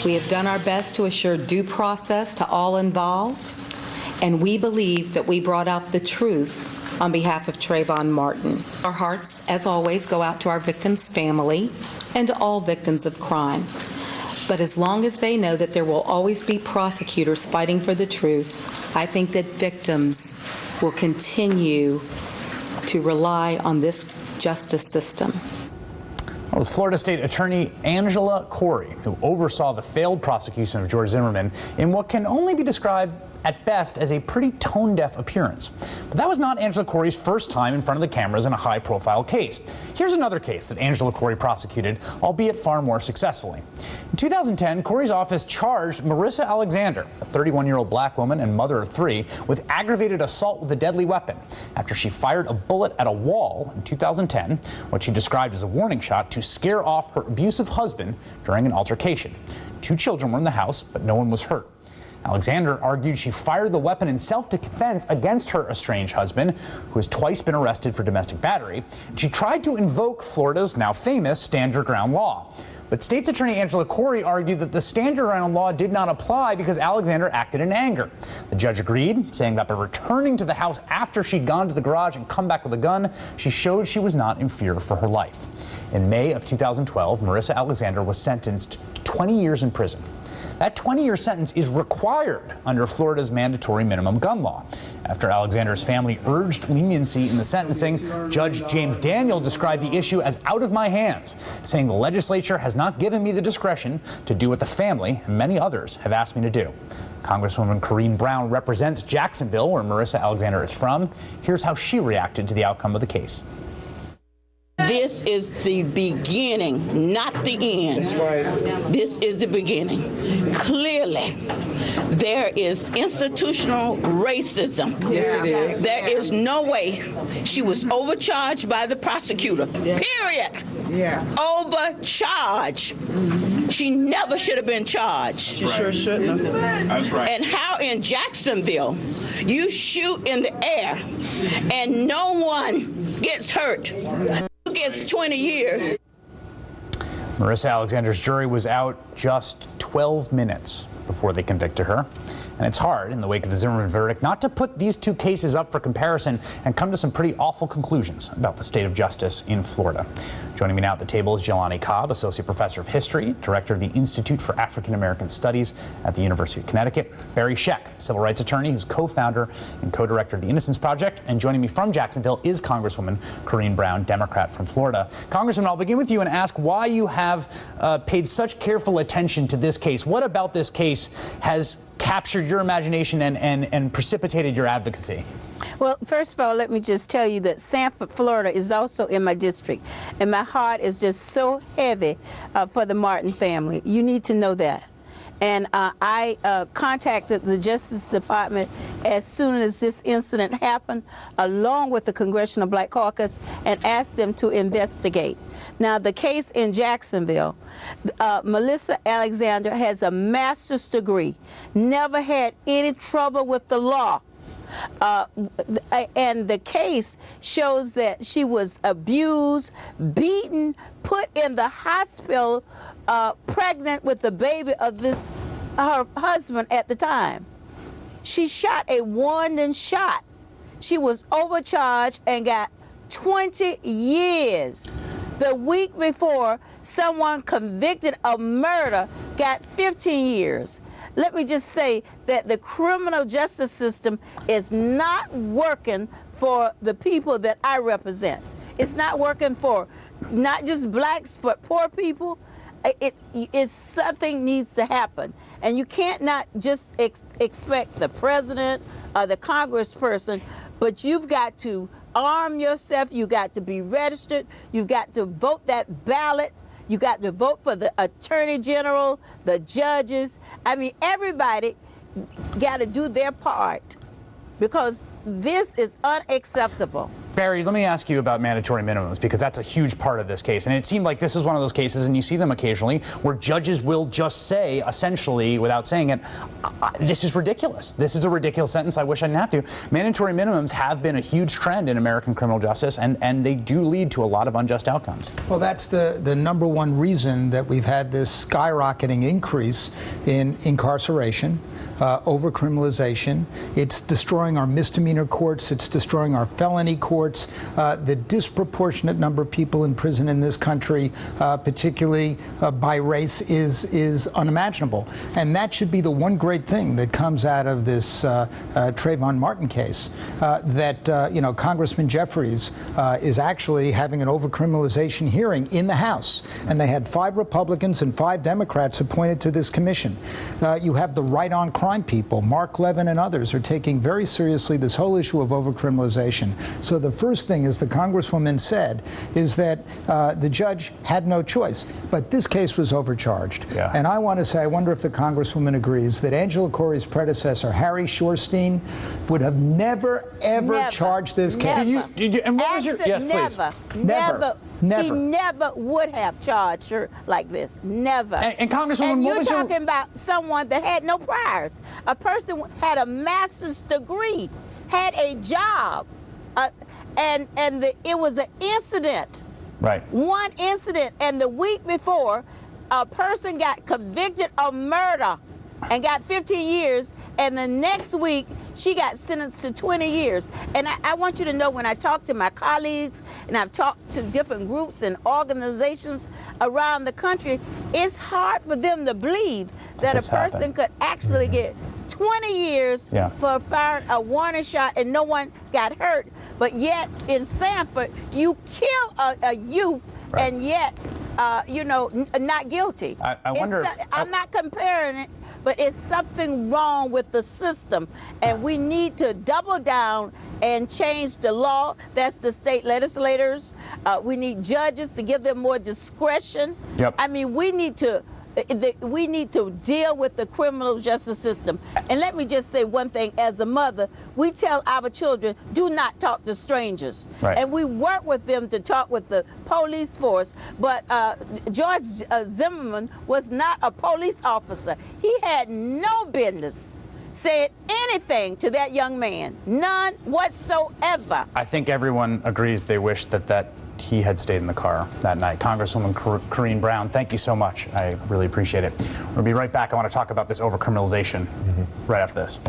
We have done our best to assure due process to all involved, and we believe that we brought out the truth on behalf of Trayvon Martin. Our hearts, as always, go out to our victim's family and to all victims of crime. But as long as they know that there will always be prosecutors fighting for the truth, I think that victims will continue to rely on this justice system. That was Florida State Attorney Angela Corey, who oversaw the failed prosecution of George Zimmerman in what can only be described at best as a pretty tone-deaf appearance. But that was not Angela Corey's first time in front of the cameras in a high-profile case. Here's another case that Angela Corey prosecuted, albeit far more successfully. In 2010, Corey's office charged Marissa Alexander, a 31-year-old black woman and mother of 3, with aggravated assault with a deadly weapon after she fired a bullet at a wall in 2010, what she described as a warning shot to scare off her abusive husband during an altercation. 2 children were in the house, but no one was hurt. Alexander argued she fired the weapon in self-defense against her estranged husband, who has twice been arrested for domestic battery. She tried to invoke Florida's now famous standground law. But State's Attorney Angela Corey argued that the standground law did not apply because Alexander acted in anger. The judge agreed, saying that by returning to the house after she'd gone to the garage and come back with a gun, she showed she was not in fear for her life. In May of 2012, Marissa Alexander was sentenced to 20 years in prison. That 20-year sentence is required under Florida's mandatory minimum gun law. After Alexander's family urged leniency in the sentencing, Judge James Daniel described the issue as out of my hands, saying the legislature has not given me the discretion to do what the family and many others have asked me to do. Congresswoman Corrine Brown represents Jacksonville, where Marissa Alexander is from. Here's how she reacted to the outcome of the case. This is the beginning, not the end. That's right. This is the beginning. Clearly, there is institutional racism. Yes, it is. There is no way she was overcharged by the prosecutor. Yeah. Period. Yeah. Overcharged. She never should have been charged. She sure shouldn't have. That's right. And how in Jacksonville you shoot in the air and no one gets hurt? Who gets 20 years? Marissa Alexander's jury was out just 12 minutes before they convicted her. And it's hard, in the wake of the Zimmerman verdict, not to put these 2 cases up for comparison and come to some pretty awful conclusions about the state of justice in Florida. Joining me now at the table is Jelani Cobb, Associate Professor of History, Director of the Institute for African American Studies at the University of Connecticut, Barry Scheck, Civil Rights Attorney, who's co-founder and co-director of the Innocence Project, and joining me from Jacksonville is Congresswoman Corrine Brown, Democrat from Florida. Congresswoman, I'll begin with you and ask why you have paid such careful attention to this case. What about this case has captured your imagination and precipitated your advocacy? Well, first of all, let me just tell you that Sanford, Florida is also in my district, and my heart is just so heavy for the Martin family. You need to know that. And I contacted the Justice Department as soon as this incident happened, along with the Congressional Black Caucus, and asked them to investigate. Now, the case in Jacksonville, Melissa Alexander has a master's degree, never had any trouble with the law. And the case shows that she was abused, beaten, put in the hospital, pregnant with the baby of her husband at the time. She shot a warning shot. She was overcharged and got 20 years. The week before, someone convicted of murder got 15 years. Let me just say that the criminal justice system is not working for the people that I represent. It's not working for not just blacks, but poor people. Something needs to happen. And you can't not just expect the president or the congressperson, but you've got to arm yourself, you got to be registered, you've got to vote that ballot, you got to vote for the attorney general, the judges. I mean, everybody got to do their part, because this is unacceptable. Barry, let me ask you about mandatory minimums, because that's a huge part of this case. And it seemed like this is one of those cases, and you see them occasionally, where judges will just say, essentially, without saying it, this is ridiculous. This is a ridiculous sentence. I wish I didn't have to. Mandatory minimums have been a huge trend in American criminal justice, and they do lead to a lot of unjust outcomes. Well, that's the number one reason that we've had this skyrocketing increase in incarceration, overcriminalization. It's destroying our misdemeanor courts. It's destroying our felony courts. The disproportionate number of people in prison in this country, particularly by race, is unimaginable. And that should be the one great thing that comes out of this Trayvon Martin case, that Congressman Jeffries is actually having an overcriminalization hearing in the House. And they had 5 Republicans and 5 Democrats appointed to this commission. You have the Right on Crime people, Mark Levin and others, are taking very seriously this whole issue of overcriminalization. So the first thing, as the Congresswoman said, is that the judge had no choice. But this case was overcharged. Yeah. And I want to say, I wonder if the Congresswoman agrees that Angela Corey's predecessor, Harry Shorstein, would have never, ever charged this case. And what was your... Yes, please. Never. He never would have charged her like this. Never. And Congresswoman, and what you're was your... talking about someone that had no priors. A person had a master's degree, had a job, it was an incident. Right. One incident, and the week before, a person got convicted of murder and got 15 years, and the next week she got sentenced to 20 years. And I want you to know, when I talk to my colleagues and I've talked to different groups and organizations around the country, it's hard for them to believe that a person could actually get 20 years for firing a warning shot and no one got hurt. But yet in Sanford, you kill a youth and yet, not guilty. I wonder if... I'm not comparing it, but it's something wrong with the system, and we need to double down and change the law. That's the state legislators. We need judges to give them more discretion. Yep. I mean, we need to deal with the criminal justice system. And let me just say one thing. As a mother, we tell our children, do not talk to strangers. Right. And we work with them to talk with the police force. But George Zimmerman was not a police officer. He had no business saying anything to that young man. None whatsoever. I think everyone agrees they wish that he had stayed in the car that night. Congresswoman Corrine Brown, thank you so much. I really appreciate it. We'll be right back. I want to talk about this overcriminalization right after this.